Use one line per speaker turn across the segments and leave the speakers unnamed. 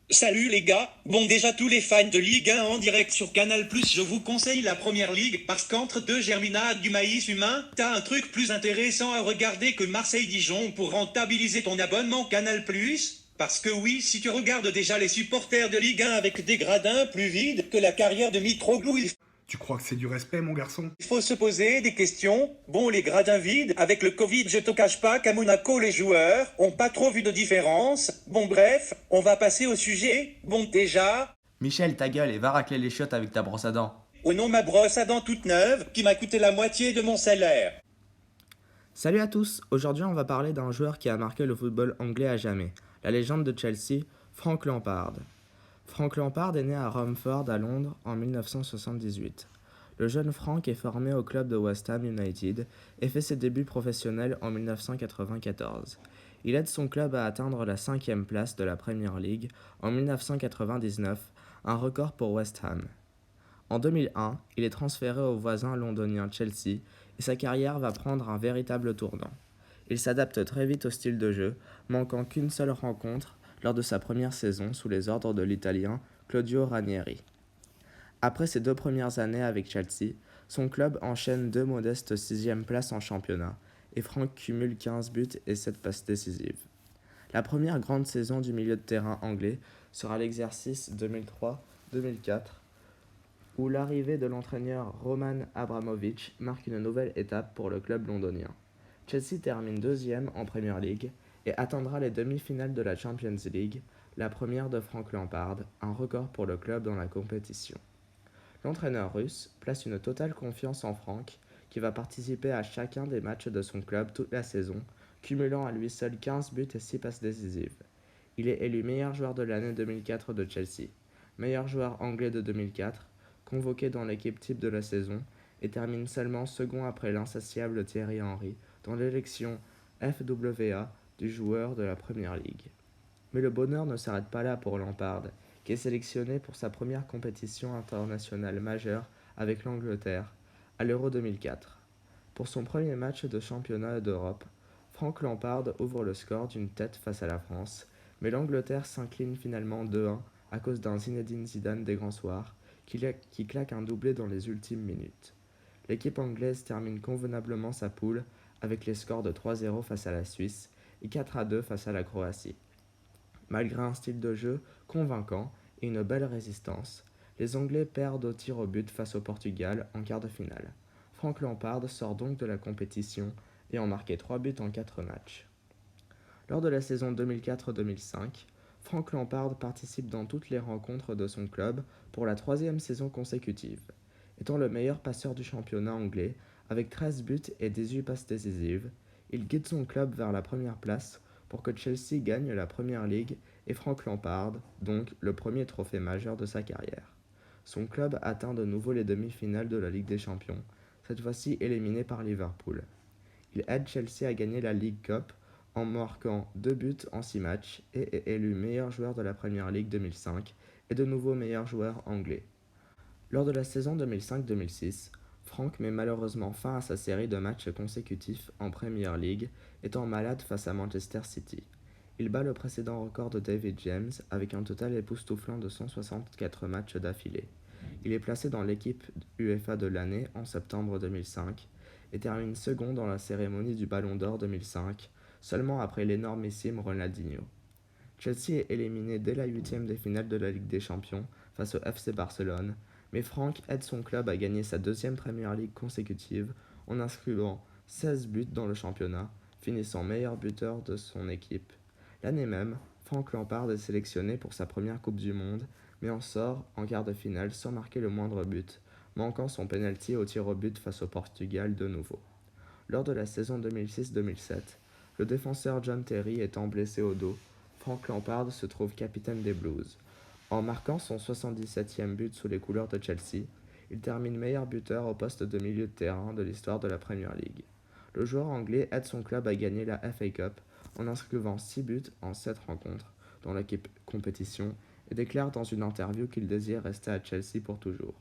Salut les gars, bon déjà tous les fans de Ligue 1 en direct sur Canal+, je vous conseille la première ligue parce qu'entre deux germinades du maïs humain, t'as un truc plus intéressant à regarder que Marseille-Dijon pour rentabiliser ton abonnement Canal+. Parce que oui, si tu regardes déjà les supporters de Ligue 1 avec des gradins plus vides que la carrière de Mitroglou, il
Tu crois que c'est du respect, mon garçon?
faut se poser des questions. Bon, les gradins vides, avec le Covid, je te cache pas qu'à Monaco, les joueurs ont pas trop vu de différence. Bon, bref, on va passer au sujet. Bon, déjà,
Michel, ta gueule et va racler les chiottes avec ta brosse à dents.
ou non ma brosse à dents toute neuve, qui m'a coûté la moitié de mon salaire.
Salut à tous, aujourd'hui on va parler d'un joueur qui a marqué le football anglais à jamais, la légende de Chelsea, Frank Lampard. Frank Lampard est né à Romford à Londres en 1978. Le jeune Frank est formé au club de West Ham United et fait ses débuts professionnels en 1994. Il aide son club à atteindre la 5e place de la Premier League en 1999, un record pour West Ham. En 2001, il est transféré au voisin londonien Chelsea et sa carrière va prendre un véritable tournant. Il s'adapte très vite au style de jeu, manquant qu'une seule rencontre lors de sa première saison sous les ordres de l'Italien Claudio Ranieri. Après ses 2 premières années avec Chelsea, son club enchaîne 2 modestes 6e places en championnat et Frank cumule 15 buts et 7 passes décisives. La première grande saison du milieu de terrain anglais sera l'exercice 2003-2004 où l'arrivée de l'entraîneur Roman Abramovich marque une nouvelle étape pour le club londonien. Chelsea termine deuxième en Premier League et atteindra les demi-finales de la Champions League, la première de Frank Lampard, un record pour le club dans la compétition. L'entraîneur russe place une totale confiance en Frank, qui va participer à chacun des matchs de son club toute la saison, cumulant à lui seul 15 buts et 6 passes décisives. Il est élu meilleur joueur de l'année 2004 de Chelsea, meilleur joueur anglais de 2004, convoqué dans l'équipe type de la saison, et termine seulement second après l'insatiable Thierry Henry dans l'élection FWA du joueur de la Premier League. Mais le bonheur ne s'arrête pas là pour Lampard, qui est sélectionné pour sa première compétition internationale majeure avec l'Angleterre, à l'Euro 2004. Pour son premier match de championnat d'Europe, Frank Lampard ouvre le score d'une tête face à la France, mais l'Angleterre s'incline finalement 2-1 à cause d'un Zinedine Zidane des grands soirs, qui claque un doublé dans les ultimes minutes. L'équipe anglaise termine convenablement sa poule avec les scores de 3-0 face à la Suisse et 4-2 face à la Croatie. Malgré un style de jeu convaincant et une belle résistance, les Anglais perdent au tir au but face au Portugal en quart de finale. Frank Lampard sort donc de la compétition ayant marqué 3 buts en 4 matchs. Lors de la saison 2004-2005, Frank Lampard participe dans toutes les rencontres de son club pour la 3e saison consécutive. Étant le meilleur passeur du championnat anglais, avec 13 buts et 18 passes décisives, il guide son club vers la première place pour que Chelsea gagne la Premier League et Frank Lampard, donc le premier trophée majeur de sa carrière. Son club atteint de nouveau les demi-finales de la Ligue des Champions, cette fois-ci éliminé par Liverpool. Il aide Chelsea à gagner la League Cup en marquant 2 buts en 6 matchs et est élu meilleur joueur de la Premier League 2005 et de nouveau meilleur joueur anglais. Lors de la saison 2005-2006, Frank met malheureusement fin à sa série de matchs consécutifs en Premier League, étant malade face à Manchester City. Il bat le précédent record de David James avec un total époustouflant de 164 matchs d'affilée. Il est placé dans l'équipe UEFA de l'année en septembre 2005 et termine second dans la cérémonie du Ballon d'Or 2005, seulement après l'énormissime Ronaldinho. Chelsea est éliminé dès la 8e des finales de la Ligue des Champions face au FC Barcelone, mais Frank aide son club à gagner sa 2e Premier League consécutive en inscrivant 16 buts dans le championnat, finissant meilleur buteur de son équipe. L'année même, Frank Lampard est sélectionné pour sa première Coupe du Monde, mais en sort en quart de finale sans marquer le moindre but, manquant son penalty au tir au but face au Portugal de nouveau. Lors de la saison 2006-2007, le défenseur John Terry étant blessé au dos, Frank Lampard se trouve capitaine des Blues. En marquant son 77e but sous les couleurs de Chelsea, il termine meilleur buteur au poste de milieu de terrain de l'histoire de la Premier League. Le joueur anglais aide son club à gagner la FA Cup en inscrivant 6 buts en 7 rencontres dans la compétition et déclare dans une interview qu'il désire rester à Chelsea pour toujours.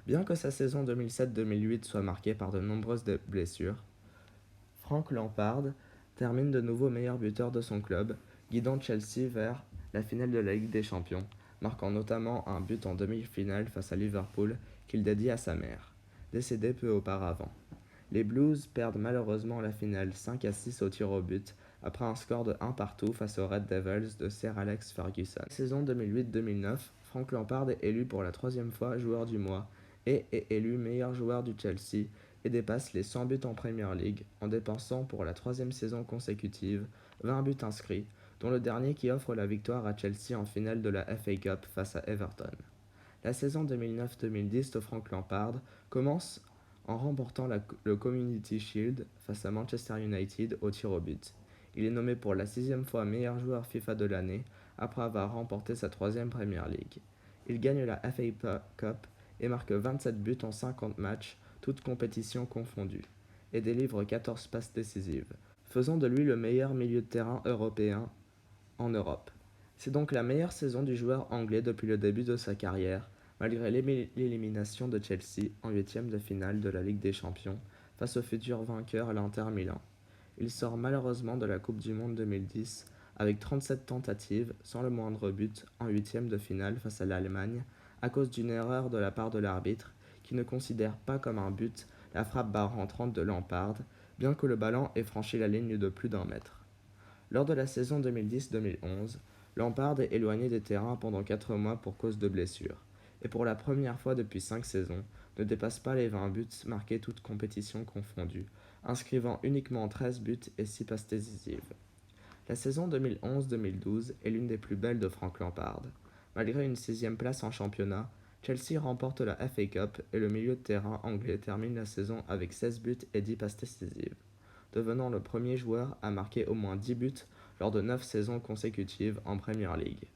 Bien que sa saison 2007-2008 soit marquée par de nombreuses blessures, Frank Lampard termine de nouveau meilleur buteur de son club, guidant Chelsea vers la finale de la Ligue des Champions, marquant notamment un but en demi-finale face à Liverpool qu'il dédie à sa mère, décédée peu auparavant. Les Blues perdent malheureusement la finale 5-6 au tir au but après un score de 1 partout face aux Red Devils de Sir Alex Ferguson. Saison 2008-2009, Frank Lampard est élu pour la troisième fois joueur du mois et est élu meilleur joueur du Chelsea et dépasse les 100 buts en Premier League en dépensant pour la troisième saison consécutive 20 buts inscrits, dont le dernier qui offre la victoire à Chelsea en finale de la FA Cup face à Everton. La saison 2009-2010 de Frank Lampard commence en remportant le Community Shield face à Manchester United au tir au but. Il est nommé pour la 6e fois meilleur joueur FIFA de l'année après avoir remporté sa 3e Premier League. Il gagne la FA Cup et marque 27 buts en 50 matchs, toutes compétitions confondues, et délivre 14 passes décisives, faisant de lui le meilleur milieu de terrain européen en Europe. C'est donc la meilleure saison du joueur anglais depuis le début de sa carrière, malgré l'élimination de Chelsea en 8e de finale de la Ligue des Champions face au futur vainqueur l'Inter Milan. Il sort malheureusement de la Coupe du Monde 2010 avec 37 tentatives sans le moindre but en 8e de finale face à l'Allemagne à cause d'une erreur de la part de l'arbitre qui ne considère pas comme un but la frappe barre rentrante de Lampard, bien que le ballon ait franchi la ligne de plus d'1 mètre. Lors de la saison 2010-2011, Lampard est éloigné des terrains pendant 4 mois pour cause de blessure, et pour la première fois depuis 5 saisons, ne dépasse pas les 20 buts marqués toutes compétitions confondues, inscrivant uniquement 13 buts et 6 passes décisives. La saison 2011-2012 est l'une des plus belles de Frank Lampard. Malgré une 6e place en championnat, Chelsea remporte la FA Cup et le milieu de terrain anglais termine la saison avec 16 buts et 10 passes décisives, devenant le premier joueur à marquer au moins 10 buts lors de 9 saisons consécutives en Premier League.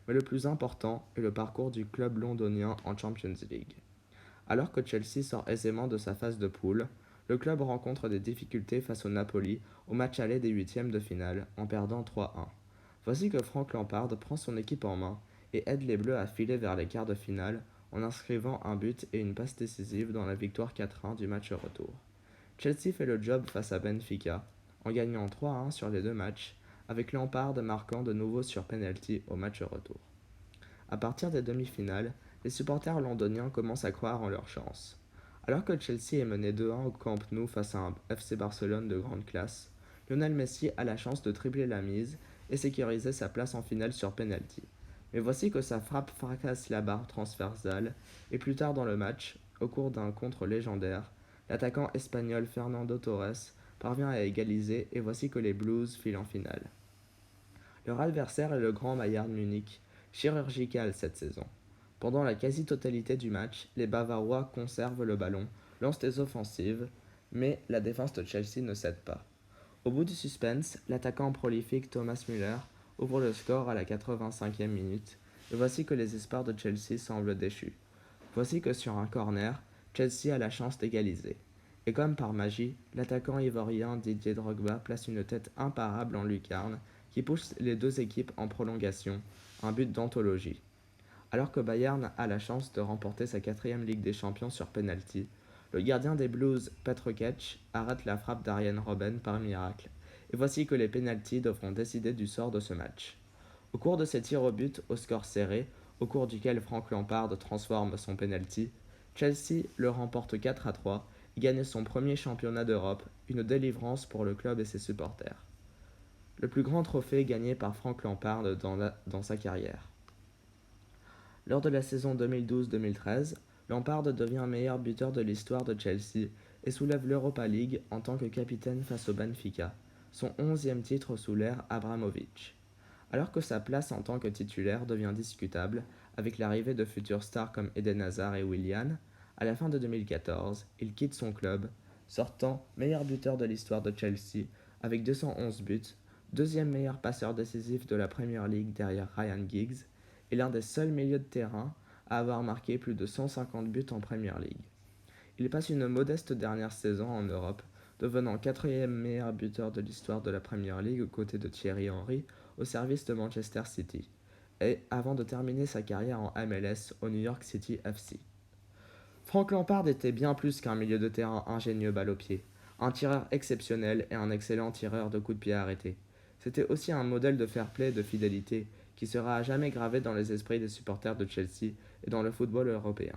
Mais le plus important est le parcours du club londonien en Champions League. Alors que Chelsea sort aisément de sa phase de poule, le club rencontre des difficultés face au Napoli au match aller des 8e de finale en perdant 3-1. Voici que Frank Lampard prend son équipe en main et aide les Bleus à filer vers les quarts de finale en inscrivant un but et une passe décisive dans la victoire 4-1 du match retour. Chelsea fait le job face à Benfica en gagnant 3-1 sur les 2 matchs, avec Lampard marquant de nouveau sur penalty au match retour. À partir des demi-finales, les supporters londoniens commencent à croire en leur chance. Alors que Chelsea est mené 2-1 au Camp Nou face à un FC Barcelone de grande classe, Lionel Messi a la chance de tripler la mise et sécuriser sa place en finale sur penalty. Mais voici que sa frappe fracasse la barre transversale et plus tard dans le match, au cours d'un contre légendaire, l'attaquant espagnol Fernando Torres parvient à égaliser et voici que les Blues filent en finale. Leur adversaire est le grand Bayern Munich, chirurgical cette saison. Pendant la quasi-totalité du match, les Bavarois conservent le ballon, lancent des offensives, mais la défense de Chelsea ne cède pas. Au bout du suspense, l'attaquant prolifique Thomas Müller ouvre le score à la 85e minute, et voici que les espoirs de Chelsea semblent déchus. Voici que sur un corner, Chelsea a la chance d'égaliser. Et comme par magie, l'attaquant ivoirien Didier Drogba place une tête imparable en lucarne qui pousse les deux équipes en prolongation, un but d'anthologie. Alors que Bayern a la chance de remporter sa 4e Ligue des Champions sur penalty, le gardien des Blues, Petr Cech, arrête la frappe d'Arjen Robben par miracle, et voici que les pénaltys devront décider du sort de ce match. Au cours de ces tirs au but au score serré, au cours duquel Frank Lampard transforme son penalty, Chelsea le remporte 4-3 et gagne son premier championnat d'Europe, une délivrance pour le club et ses supporters. Le plus grand trophée gagné par Frank Lampard dans sa carrière. Lors de la saison 2012-2013, Lampard devient meilleur buteur de l'histoire de Chelsea et soulève l'Europa League en tant que capitaine face au Benfica, son 11e titre sous l'ère Abramovich. Alors que sa place en tant que titulaire devient discutable avec l'arrivée de futures stars comme Eden Hazard et Willian, à la fin de 2014, il quitte son club, sortant meilleur buteur de l'histoire de Chelsea avec 211 buts, deuxième meilleur passeur décisif de la Premier League derrière Ryan Giggs, et l'un des seuls milieux de terrain à avoir marqué plus de 150 buts en Premier League. Il passe une modeste dernière saison en Europe, devenant 4e meilleur buteur de l'histoire de la Premier League aux côtés de Thierry Henry au service de Manchester City, et avant de terminer sa carrière en MLS au New York City FC. Frank Lampard était bien plus qu'un milieu de terrain ingénieux balle au pied, un tireur exceptionnel et un excellent tireur de coups de pied arrêtés. C'était aussi un modèle de fair play et de fidélité qui sera à jamais gravé dans les esprits des supporters de Chelsea et dans le football européen.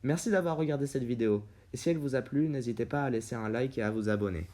Merci d'avoir regardé cette vidéo, et si elle vous a plu, n'hésitez pas à laisser un like et à vous abonner.